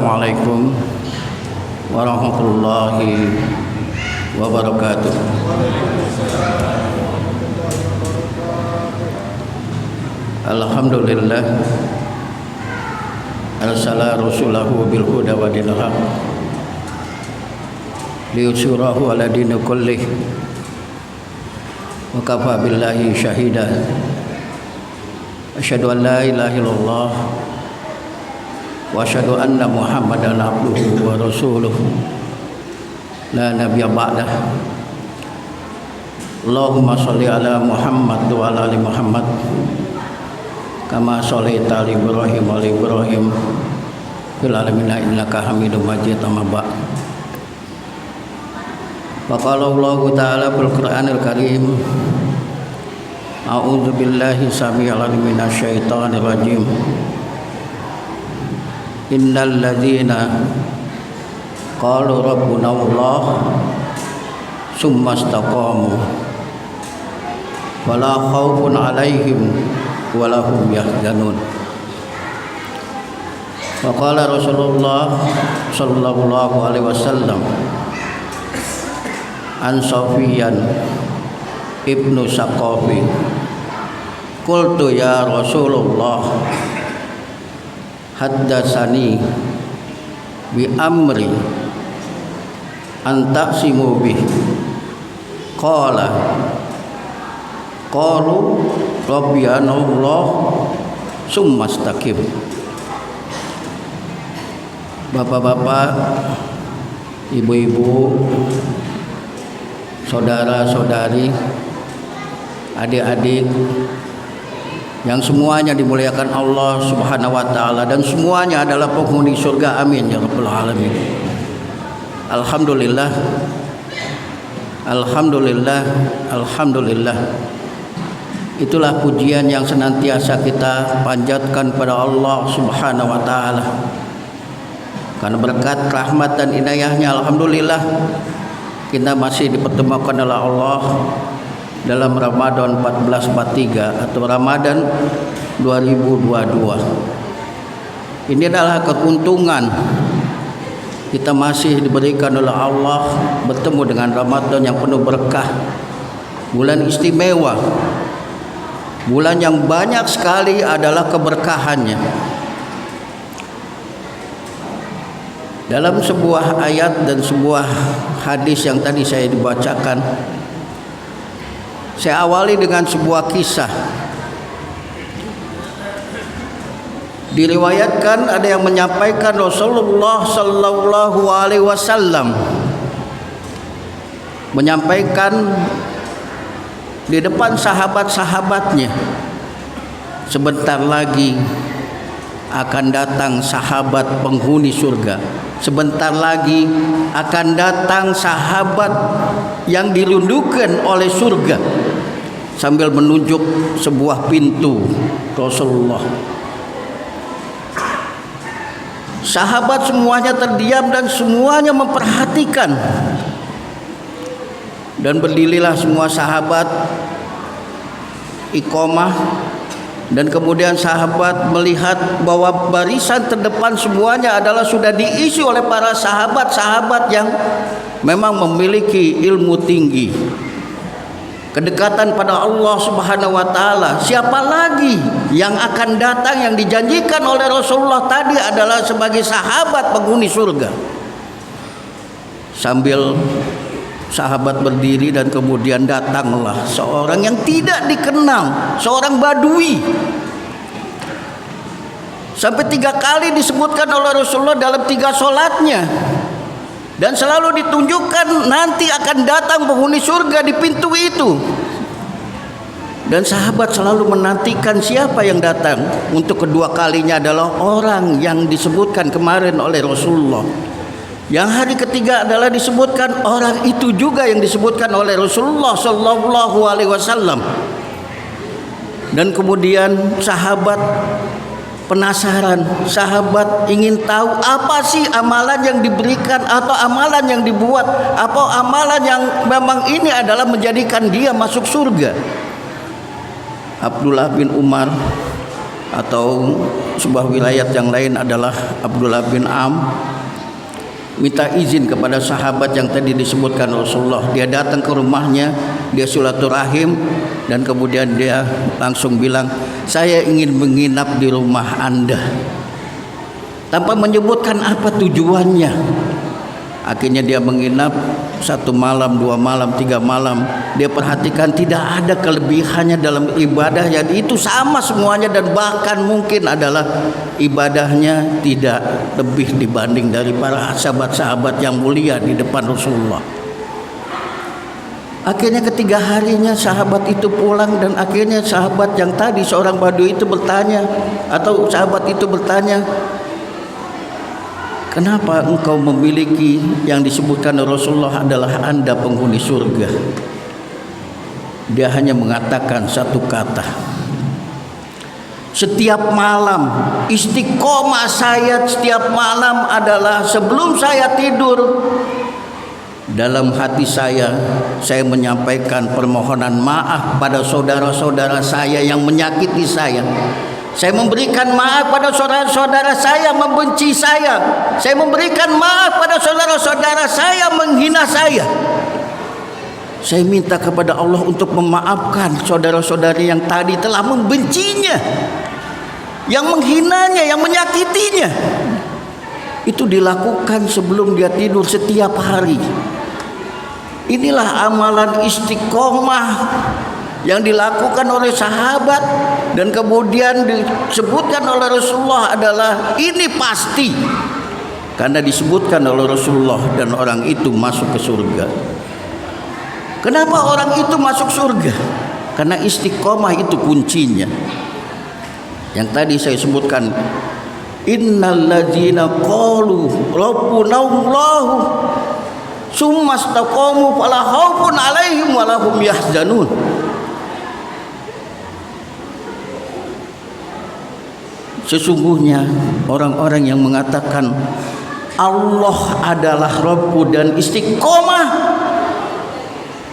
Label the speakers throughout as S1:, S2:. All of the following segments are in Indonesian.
S1: Assalamualaikum warahmatullahi wabarakatuh. Alhamdulillah arsala rasulahu bil huda wa dinil haq liyusirahu ala dini kullih wa kafa billahi syahida. Asyhadu an la ilaha illallah wa asyhadu anna Muhammadan abduhu wa rasuluhu la nabiyya ba'dah. Allahumma sholli ala Muhammad wa ala ali Muhammad kama shallaita ala Ibrahim wa ala Ibrahim fil alamin innaka Hamidum Majid. Amma ba'd. Wa qala Allah ta'ala fil Qur'anil Karim, a'udzu billahi samii'il 'aliim minasy syaithaanir rajiim. Innal ladzina qalu rabbuna Allah summa istaqamu wala khaufun 'alaihim wala hum yahzanun. Wa qala Rasulullah sallallahu alaihi wasallam an Sufyan ibnu Saqafi, qultu ya Rasulullah haddatsani bi amri an taqsimu bih, qala qalu rabbiyana Allah summa istaqim. Bapak-bapak, ibu-ibu, saudara-saudari, adik-adik yang semuanya dimuliakan Allah Subhanahu wa taala dan semuanya adalah penghuni surga, amin ya rabbal alamin. Alhamdulillah, alhamdulillah, alhamdulillah. Itulah pujian yang senantiasa kita panjatkan pada Allah Subhanahu wa taala. Karena berkat rahmat dan inayahnya, alhamdulillah kita masih dipertemukan oleh Allah dalam Ramadan 1443 atau Ramadan 2022. Ini adalah keuntungan kita masih diberikan oleh Allah bertemu dengan Ramadan yang penuh berkah, bulan istimewa, bulan yang banyak sekali adalah keberkahannya. Dalam sebuah ayat dan sebuah hadis yang tadi saya dibacakan, saya awali dengan sebuah kisah. Diriwayatkan ada yang menyampaikan Rasulullah sallallahu alaihi wasallam menyampaikan di depan sahabat-sahabatnya, sebentar lagi akan datang sahabat penghuni surga. Sebentar lagi akan datang sahabat yang dirundukkan oleh surga, sambil menunjuk sebuah pintu Rasulullah. Sahabat semuanya terdiam dan semuanya memperhatikan. Dan berdirilah semua sahabat iqamah, dan kemudian sahabat melihat bahwa barisan terdepan semuanya adalah sudah diisi oleh para sahabat-sahabat yang memang memiliki ilmu tinggi, kedekatan pada Allah Subhanahu wa taala. Siapa lagi yang akan datang yang dijanjikan oleh Rasulullah tadi adalah sebagai sahabat penghuni surga. Sambil sahabat berdiri dan kemudian datanglah seorang yang tidak dikenal, seorang badui. Sampai 3 kali disebutkan oleh Rasulullah dalam 3 sholatnya, dan selalu ditunjukkan nanti akan datang penghuni surga di pintu itu. Dan sahabat selalu menantikan siapa yang datang. Untuk kedua kalinya adalah orang yang disebutkan kemarin oleh Rasulullah. Yang hari ketiga adalah disebutkan orang itu juga yang disebutkan oleh Rasulullah sallallahu alaihi wasallam. Dan kemudian sahabat penasaran, sahabat ingin tahu apa sih amalan yang diberikan atau amalan yang dibuat, apa amalan yang memang ini adalah menjadikan dia masuk surga. Abdullah bin Umar atau sebuah wilayah yang lain adalah Abdullah bin Am minta izin kepada sahabat yang tadi disebutkan Rasulullah. Dia datang ke rumahnya, dia silaturahim, dan kemudian dia langsung bilang, saya ingin menginap di rumah Anda, tanpa menyebutkan apa tujuannya. Akhirnya dia menginap 1 malam, 2 malam, 3 malam. Dia perhatikan tidak ada kelebihannya dalam ibadah, jadi itu sama semuanya, dan bahkan mungkin adalah ibadahnya tidak lebih dibanding dari para sahabat-sahabat yang mulia di depan Rasulullah. Akhirnya ketiga harinya sahabat itu pulang, dan akhirnya sahabat yang tadi seorang Badui itu bertanya, atau sahabat itu bertanya, kenapa engkau memiliki yang disebutkan Rasulullah adalah Anda penghuni surga? Dia hanya mengatakan satu kata, setiap malam istiqomah saya setiap malam adalah sebelum saya tidur, dalam hati saya menyampaikan permohonan maaf pada saudara-saudara saya yang menyakiti saya. Saya memberikan maaf pada saudara-saudara saya membenci saya. Saya memberikan maaf pada saudara-saudara saya menghina saya. Saya minta kepada Allah untuk memaafkan saudara-saudari yang tadi telah membencinya, yang menghinanya, yang menyakitinya. Itu dilakukan sebelum dia tidur setiap hari. Inilah amalan istiqomah yang dilakukan oleh sahabat, dan kemudian disebutkan oleh Rasulullah adalah ini pasti, karena disebutkan oleh Rasulullah, dan orang itu masuk ke surga. Kenapa orang itu masuk surga? Karena istiqomah itu kuncinya. Yang tadi saya sebutkan, innal ladzina qalu rabbunallahu summa istaqamu fala khaufun alaihim wa lahum yahzanun. Sesungguhnya orang-orang yang mengatakan Allah adalah Rabbu dan istiqomah,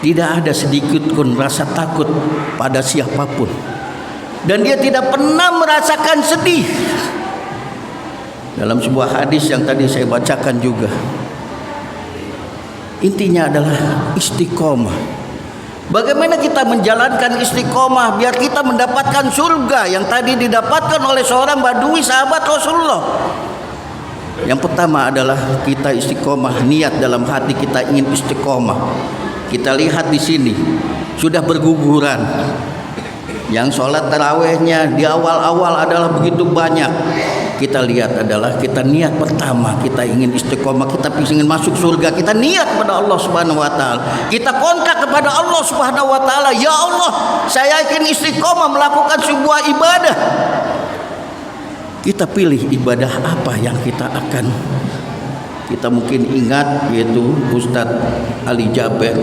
S1: tidak ada sedikit pun rasa takut pada siapapun, dan dia tidak pernah merasakan sedih. Dalam sebuah hadis yang tadi saya bacakan juga, intinya adalah istiqomah. Bagaimana kita menjalankan istiqomah biar kita mendapatkan surga yang tadi didapatkan oleh seorang Badui sahabat Rasulullah? Yang pertama adalah kita istiqomah, niat dalam hati kita ingin istiqomah. Kita lihat di sini sudah berguguran. Yang sholat tarawehnya di awal-awal adalah begitu banyak. Kita lihat adalah kita niat pertama, kita ingin istiqomah, kita ingin masuk surga, kita niat kepada Allah Subhanahu wa taala. Kita kontak kepada Allah Subhanahu wa taala, ya Allah, saya ingin istiqomah melakukan sebuah ibadah. Kita pilih ibadah apa yang kita mungkin ingat, yaitu Ustadz Ali Jaber.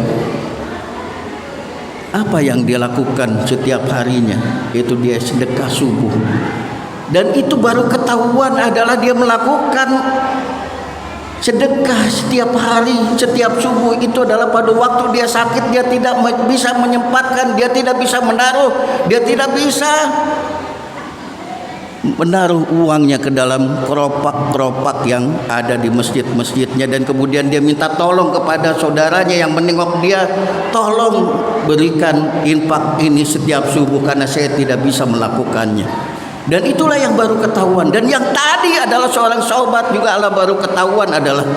S1: Apa yang dia lakukan setiap harinya, yaitu dia sedekah subuh. Dan itu baru ketahuan adalah dia melakukan sedekah setiap hari, setiap subuh. Itu adalah pada waktu dia sakit, dia tidak bisa menyempatkan, dia tidak bisa menaruh, dia tidak bisa menaruh uangnya ke dalam keropak-keropak yang ada di masjid-masjidnya, dan kemudian dia minta tolong kepada saudaranya yang menengok dia, tolong berikan infak ini setiap subuh karena saya tidak bisa melakukannya. Dan itulah yang baru ketahuan. Dan yang tadi adalah seorang sahabat juga baru ketahuan adalah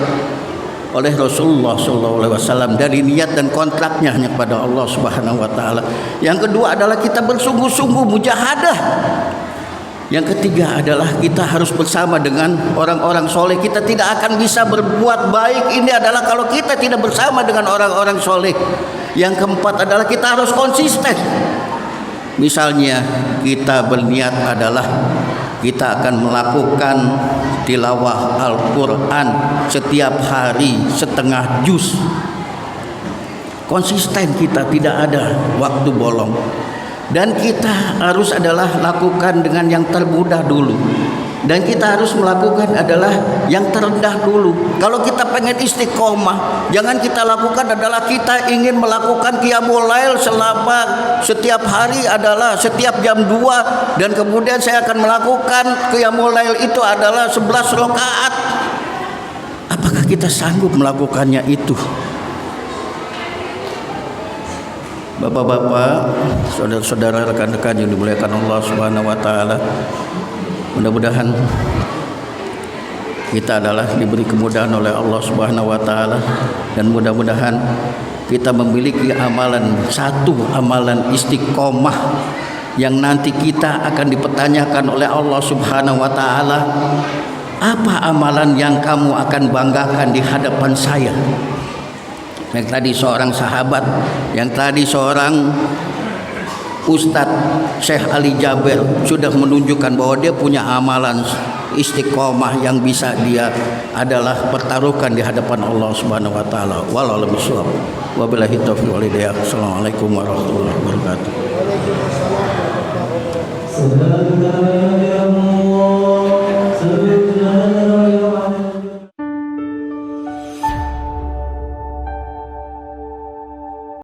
S1: oleh Rasulullah SAW dari niat dan kontraknya hanya kepada Allah Subhanahu wa taala. Yang kedua adalah kita bersungguh-sungguh mujahadah. Yang ketiga adalah kita harus bersama dengan orang-orang soleh. Kita tidak akan bisa berbuat baik ini adalah kalau kita tidak bersama dengan orang-orang soleh. Yang keempat adalah kita harus konsisten. Misalnya kita berniat adalah kita akan melakukan tilawah Al-Quran setiap hari setengah juz. Konsisten kita, tidak ada waktu bolong. Dan kita harus adalah lakukan dengan yang termudah dulu. Dan kita harus melakukan adalah yang terendah dulu. Kalau kita pengen istiqomah, jangan kita lakukan adalah kita ingin melakukan qiyamul lail selama setiap hari adalah setiap jam 2, dan kemudian saya akan melakukan qiyamul lail itu adalah 11 rakaat. Apakah kita sanggup melakukannya itu? Bapak-bapak, saudara-saudara, rekan-rekan yang dimuliakan Allah Subhanahu wa taala, mudah-mudahan kita adalah diberi kemudahan oleh Allah Subhanahu wa taala, dan mudah-mudahan kita memiliki satu amalan istiqomah yang nanti kita akan dipertanyakan oleh Allah Subhanahu wa taala. Apa amalan yang kamu akan banggakan di hadapan saya? Yang tadi seorang sahabat, yang tadi seorang Ustadz Syekh Ali Jaber sudah menunjukkan bahwa dia punya amalan istiqomah yang bisa dia adalah pertaruhkan di hadapan Allah Subhanahu wa taala. Wallahu a'lam bishawab. Wabillahi taufiq wal hidayah. Assalamualaikum warahmatullahi wabarakatuh.